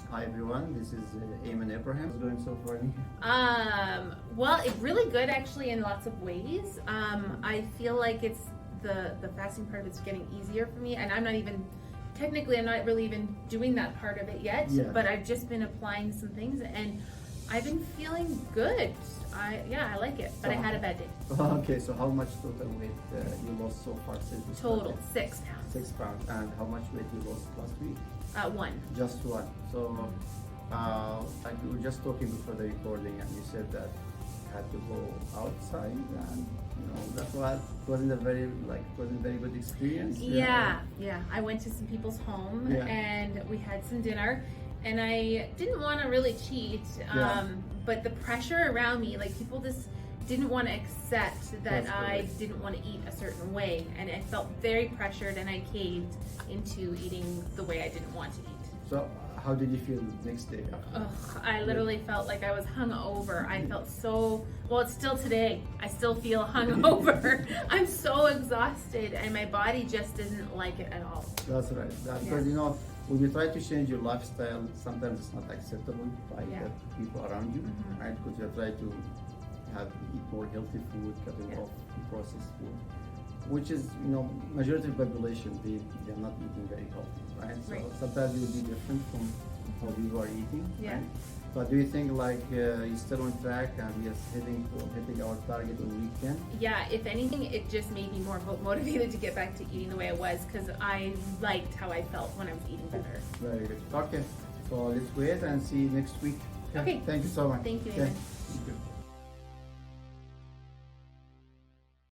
Hi everyone, this is Ayman Abraham. How's it going so far? Well, it's really good actually in lots of ways. I feel like it's the fasting part of it's getting easier for me, and I'm not really even doing that part of it yet. Yeah. But I've just been applying some things, and I've been feeling good. I like it, but I had a bad day. Okay, so how much total weight you lost so far since we started? Total 6 pounds. 6 pounds. And how much weight you lost last week? 1. Just 1. So like we were just talking before the recording, and you said that you had to go outside, and that's why it wasn't a very good experience. Yeah. I went to some people's home Yeah. and we had some dinner, and I didn't want to really cheat, but the pressure around me, like people just didn't want to accept that That's I correct. didn't want to eat a certain way, and I felt very pressured, and I caved into eating the way I didn't want to eat. So how did you feel the next day after? Ugh, I literally felt like I was hungover. I felt so, well, it's still today. I still feel hungover. I'm so exhausted, and my body just doesn't like it at all. That's right. Because when you try to change your lifestyle, sometimes it's not acceptable by the people around you, right? Because you try to eat more healthy food, cutting off processed food, which is majority of the population they're not eating very healthy, right? So sometimes it will be different from how you are eating. Yeah. Right? But do you think like you're still on track and we are hitting our target on weekend? Yeah, if anything, it just made me more motivated to get back to eating the way I was, because I liked how I felt when I was eating better. Very good. Okay, so let's wait and see you next week. Okay. Thank you so much. Thank you, Okay. Ayman. Thank you.